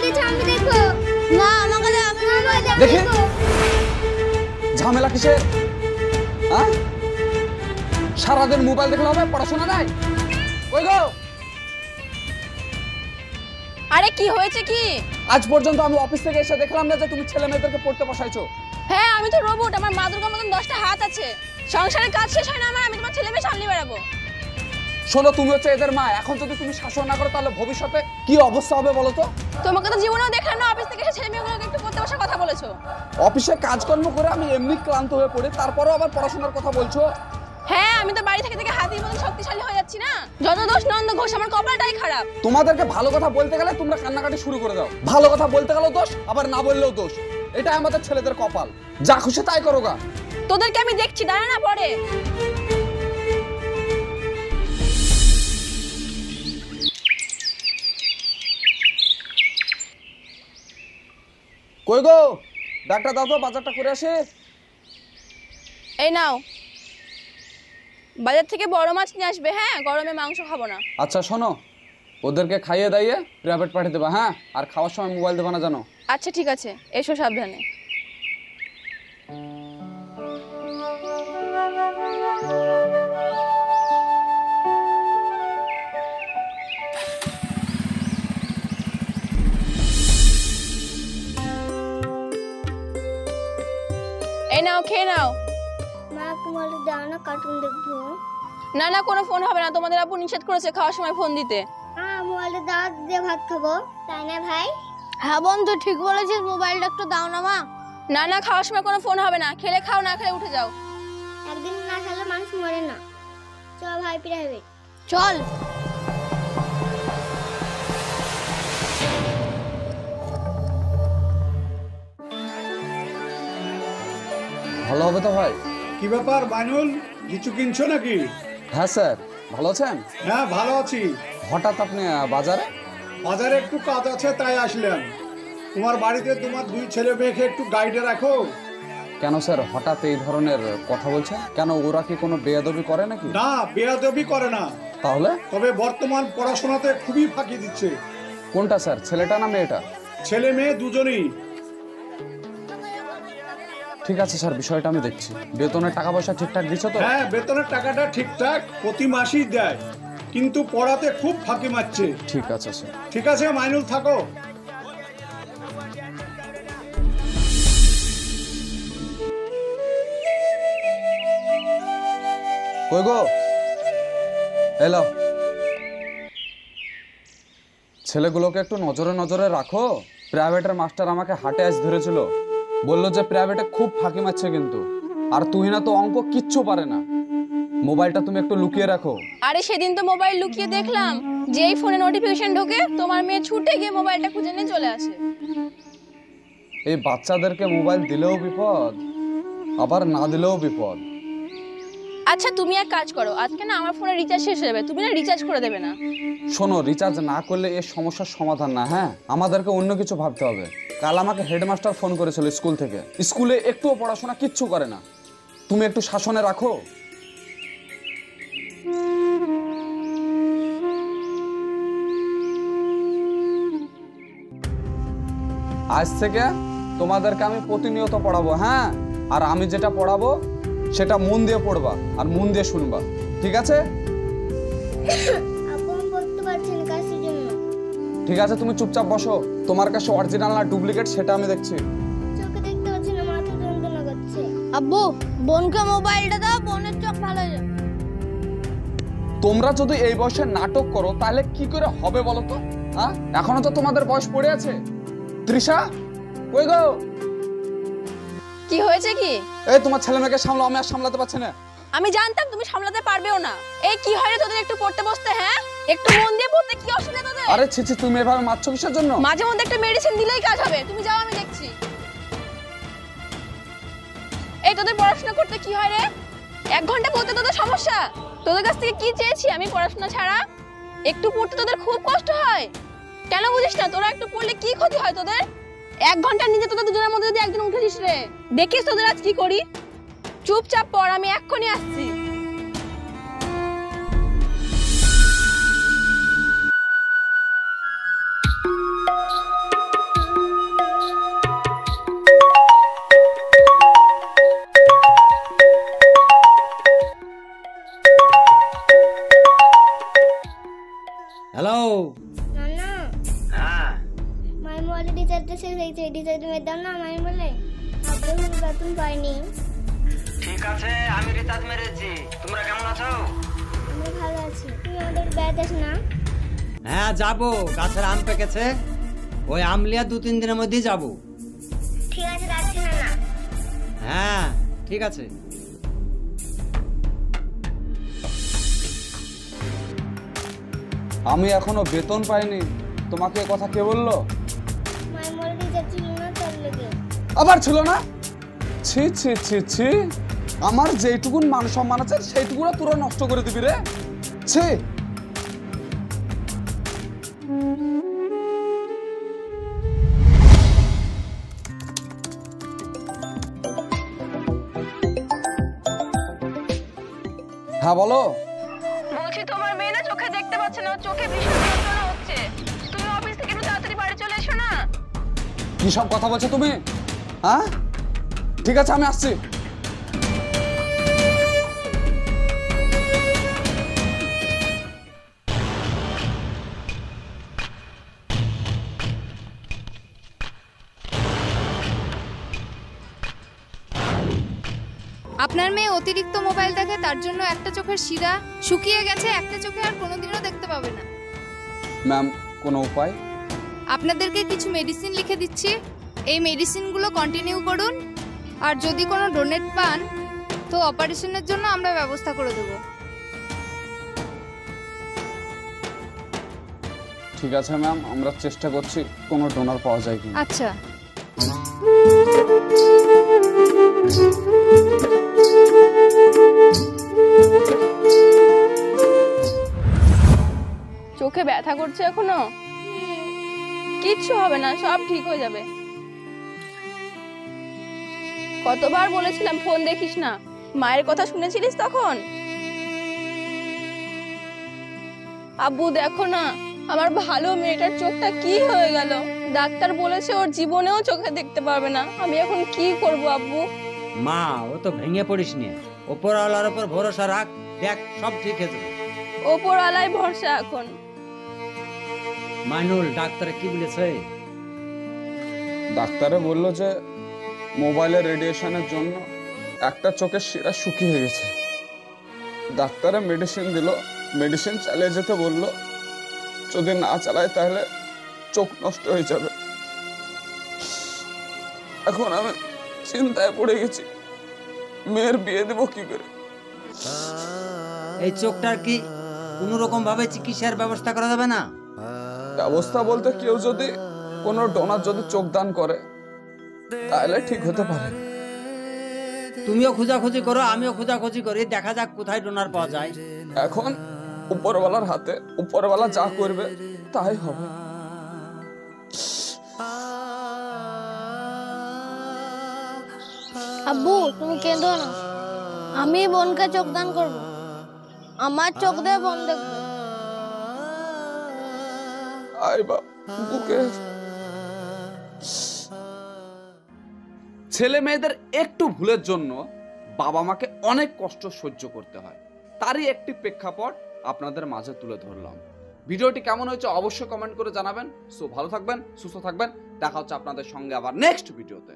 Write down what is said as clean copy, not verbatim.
দিয়েছে আমি দেখবো। মা আমাকে দাও, আমি মোবাইল দেখি ঝামেলা কিসের? হ্যাঁ, সারাদিন মোবাইল দেখলে হবে, পড়াশোনা নাই? ওই গো, আরে কি হয়েছে কি? আজ পর্যন্ত আমি অফিস থেকে এসে দেখলাম না যে তুমি ছেলে মেয়েদেরকে পড়তে বসাইছো। হ্যাঁ আমি তো রোবট, আমার মা দুর্গার মতন 10টা হাত আছে। সংসারের কাজ শেষ হয় না আমার, আমি তোমার ছেলে মেয়ে সামলে বেড়াবো। শোনো, তুমি হচ্ছে এদের মা, এখন যদি তুমি শাসন না করো তাহলে ভবিষ্যতে কি অবস্থা হবে বলো তো? তোমাকে তো জীবনেও দেখলাম না অফিস থেকে এসে ছেলে মেয়েগুলোকে একটু পড়তে বসার কথা বলেছো। অফিসে কাজকর্ম করে আমি এমনি ক্লান্ত হয়ে পড়ি, তারপরেও আবার পড়াশোনার কথা বলছো? হ্যাঁ আমি তো বাড়ি থেকে থেকে হাতির মতন শক্তিশালী হয়ে যাচ্ছি না। যত দোষ নন্দ ঘোষ, আমার কপালটাই খারাপ। তোমাদেরকে ভালো কথা বলতে গেলে তোমরা কান্নাকাটি শুরু করে দাও, ভালো কথা বলতে গেলেও দোষ, আবার না বললেও দোষ। এটা আমাদের ছেলেদের কপাল, যা খুশি তাই করো গা। তোদেরকে আমি দেখছি, দাঁড়া না পরে। কই গো, ডাক্তার দাও তো, বাজারটা করে আসে। এই নাও, বাজার থেকে বড় মাছ নিয়ে আসবে। হ্যাঁ, গরমে মাংস খাবো না। আচ্ছা শোনো, ওদেরকে খাইয়ে দাইয়ে প্রাইভেট পাঠিয়ে দেবা, হ্যাঁ? আর খাওয়ার সময় মোবাইল দেবা না, জানো? আচ্ছা ঠিক আছে, এসো সাবধানে। এই নাও, খেয়ে নাও। মা মোবাইল দাও না, কার্টুন দেখবো। না না, কোনো ফোন হবে না, তোমাদের আপু নিষেধ করেছে খাওয়ার সময় ফোন দিতে। হ্যাঁ মোবাইলটা দাও, দিয়ে ভাত খাবো, তাই না ভাই? হ্যাঁ বন্ধু ঠিক বলেছিস, মোবাইলটা একটু দাও না মা। না না, খাওয়ার সময় কোনো ফোন হবে না, খেলে খাও, না খেলে উঠে যাও। একদিন না খেলে মানুষ মরে না। চল ভাই প্রাইভেট চল। ভালো হবে তো ভাই? কি ব্যাপার বাইনুল, কিছু কিনছো নাকি? হ্যাঁ স্যার, ভালো আছেন? হ্যাঁ ভালো আছি। হঠাৎ আপনি বাজারে? বাজারে একটু কাজ আছে তাই আসলাম। তোমার বাড়িতে তোমার দুই ছেলে মেয়েকে একটু গাইডে রাখো। কেন স্যার হঠাৎ এই ধরনের কথা বলছেন? কেন ওরা কি কোনো বেয়াদবি করে নাকি? না, বেয়াদবি করে না, তাহলে? তবে বর্তমান পড়াশোনাতে খুবই ফাঁকি দিচ্ছে। কোনটা স্যার, ছেলেটা না মেয়েটা? ছেলে মেয়ে দুজনেই। ঠিক আছে স্যার, বিষয়টা আমি দেখছি। বেতনের টাকা পয়সা ঠিকঠাক দিচ্ছ তো? হ্যাঁ বেতনের টাকাটা ঠিকঠাক প্রতি মাসেই দেয়, কিন্তু পড়াতে খুব ফাঁকি মারছে। ঠিক আছে স্যার। ঠিক আছে মাইনুল, থাকো। কই গো, এলো। ছেলেগুলোকে একটু নজরে নজরে রাখো। প্রাইভেটের মাস্টার আমাকে হাটে আজ ধরেছিল, বললো যে প্রাইভেটে খুব ফাঁকি মারছে কিন্তু। আর তুই না তো অঙ্ক কিচ্ছু পারে না। মোবাইলটা তুমি একটু লুকিয়ে রাখো। আরে সেদিন তো মোবাইল লুকিয়ে দেখলাম, যেই ফোনে নোটিফিকেশন ঢোকে তোমার মেয়ে ছুটে গিয়ে মোবাইলটা খুঁজে নিয়ে চলে আসে। এই বাচ্চাদেরকে মোবাইল দিলেও বিপদ, আবার না দিলেও বিপদ। আচ্ছা তুমি এক কাজ করো, আজকে না আমার ফোনে রিচার্জ শেষ হয়ে যাবে, তুমি না রিচার্জ করে দেবে না? শোনো, রিচার্জ না করলে এই সমস্যার সমাধান না, হ্যাঁ? আমাদেরকে অন্য কিছু ভাবতে হবে। কাল আমাকে হেডমাস্টার ফোন করেছিল স্কুল থেকে। স্কুলে একটুও পড়াশোনা কিচ্ছু করে না, তুমি একটু শাসনে রাখো। আজ থেকে তোমাদেরকে আমি প্রতিনিয়ত পড়াবো, হ্যাঁ? আর আমি যেটা পড়াবো সেটা মন দিয়ে পড়বা আর মন দিয়ে শুনবা, ঠিক আছে? আপু আমি পড়তে পারছি না কাশির জন্য। ঠিক আছে, তুমি চুপচাপ বসো। তোমার কাছে অরিজিনাল না ডুপ্লিকেট সেটা আমি দেখছি। চোখে দেখতে পাচ্ছি না, মাথা যন্ত্রণা করছে। আব্বু বোনকে মোবাইলটা দাও, বোনের চোখ ভালো হয়ে যাবে। তোমরা যদি এই বয়সে নাটক করো তাহলে কি করে হবে বলো তো? হ্যাঁ, এখনো তো তোমাদের বয়স পড়ে আছে। তৃষা, কই গো? কি হয়েছে কি? এই তোমার ছেলে মেয়েকে সামলাও, আমি আর সামলাতে পারছি না। আমি জানতাম তুমি সামলাতে পারবেও না। এই কি হয় রে তোদের একটু পড়তে বসতে? হ্যাঁ একটু মন দিয়ে পড়তে কি অসুবিধা তোদের? আরে ছি ছি, তুমি এভাবে মারছো কিসের জন্য? মাঝে মধ্যে একটা মেডিসিন দিলেই কাজ হবে, তুমি যাও আমি দেখছি। এই তোদের পড়াশোনা করতে কি হয় রে? 1 ঘন্টা পড়তে তোদের সমস্যা? তোদের কাছ থেকে কি চেয়েছি আমি পড়াশোনা ছাড়া? একটু পড়তে তোদের খুব কষ্ট হয়, কেন বুঝিস না? তোরা একটু পড়লে কি ক্ষতি হয় তোদের? 1 ঘন্টা নিজে তোদের দুজনের মধ্যে যদি একদিন উঠেছিস রে, দেখিস তোদের আজ কি করি। চুপচাপ পড়, আমি এক্ষুনি আসছি। রিচার্জটা শেষ হয়েছে, রিচার্জ মেরে দাও না আমায় বলে। আব্বু এখন বেতন পাইনি। ঠিক আছে, আমি রিচার্জ মেরেছি। তোমরা কেমন আছো? আমি ভালো আছি। তুমি আমাদের বেড়াতে আসো না? হ্যাঁ যাবো, গাছের আম পেকেছে, ওই আমলিয়া 2-3 দিনের মধ্যেই যাবো। ঠিক আছে, রাখছি না। হ্যাঁ ঠিক আছে। আমি এখনো বেতন পাইনি, তোমাকে এ কথা কে বললো? মায়ের মোড়ে রিচার্জ ছিল না, তার লেগে। আবার ছিল না? ছি ছি ছি ছি, আমার যেইটুকুন মান সম্মান আছে সেইটুকুরা তোরা নষ্ট করে দিবি রে। ছি। হ্যাঁ বলো। বলছি তোমার মেয়ে না চোখে দেখতে পাচ্ছে না, ওর চোখে ভীষণ যন্ত্রণা হচ্ছে। তুমি অফিস থেকে একটু তাড়াতাড়ি বাড়ি চলে এসো না। কি সব কথা বলছো তুমি? হ্যাঁ ঠিক আছে, আমি আসছি। আপনার মেয়ে অতিরিক্ত মোবাইল দেখে, তার জন্য একটা চোখের শিরা শুকিয়ে গেছে, একটা চোখে আর কোনোদিনও দেখতে পাবে না। ম্যাম কোনো উপায়? আপনাদেরকে কিছু মেডিসিন লিখে দিচ্ছি, এই মেডিসিনগুলো কন্টিনিউ করুন, আর যদি কোনো ডোনেট পান তো অপারেশনের জন্য আমরা ব্যবস্থা করে দেবো। ঠিক আছে ম্যাম, আমরা চেষ্টা করছি কোনো ডোনার পাওয়া যায় কি। আচ্ছা। চোখে ব্যথা করছে এখনো? কিচ্ছু হবে না, সব ঠিক হয়ে যাবে। কতবার বলেছিলাম ফোন দেখিস না, মায়ের কথা শুনেছিলিস তখন? আব্বু দেখো না, আমার ভালো মেয়েটার চোখটা কি হয়ে গেল। ডাক্তার বলেছে ওর জীবনেও চোখে দেখতে পারবে না। আমি এখন কি করব আব্বু? মা, ও তো ভেঙে পড়িস নি, ওপরওয়ালার উপর ভরসা রাখ, দেখ সব ঠিক হয়ে যাবে। ওপরওয়ালাই ভরসা এখন। মাইনুল, ডাক্তারে কি বলেছে? ডাক্তারে বললো যে মোবাইলের রেডিয়েশনের জন্য একটা চোখের শিরা শুকিয়ে গেছে। ডাক্তারে মেডিসিন দিল, মেডিসিন চালিয়ে যেতে বললো, যদি না চালায় তাহলে চোখ নষ্ট হয়ে যাবে। এখন আমি চিন্তায় পড়ে গেছি, মেয়ের বিয়ে দেবো কি করে। এই চোখটার কি কোনো রকম ভাবে চিকিৎসার ব্যবস্থা করা যাবে না? ব্যবস্থা বলতে কেউ যদি কোনো ডোনার যদি চোখ দান করে তাহলে ঠিক হতে পারে। তুমিও খোঁজাখুঁজি করো, আমিও খোঁজাখুঁজি করি, দেখা যাক কোথায় ডোনার পাওয়া যায়। এখন উপরওয়ালার হাতে, উপরওয়ালা যা করবে তাই হবে। আব্বু তুমি কেঁদো না, আমি বোনকে চোখ দান করবো। আমার চোখ দিয়ে বোন দেখবে। আয় বাপ বুকে। ছেলে মেয়েদের একটু ভুলের জন্য বাবা মাকে অনেক কষ্ট সহ্য করতে হয়, তারই একটি প্রেক্ষাপট আপনাদের মাঝে তুলে ধরলাম। ভিডিওটি কেমন হয়েছে অবশ্যই কমেন্ট করে জানাবেন। সো ভালো থাকবেন, সুস্থ থাকবেন, দেখা হচ্ছে আপনাদের সঙ্গে আবার নেক্সট ভিডিওতে।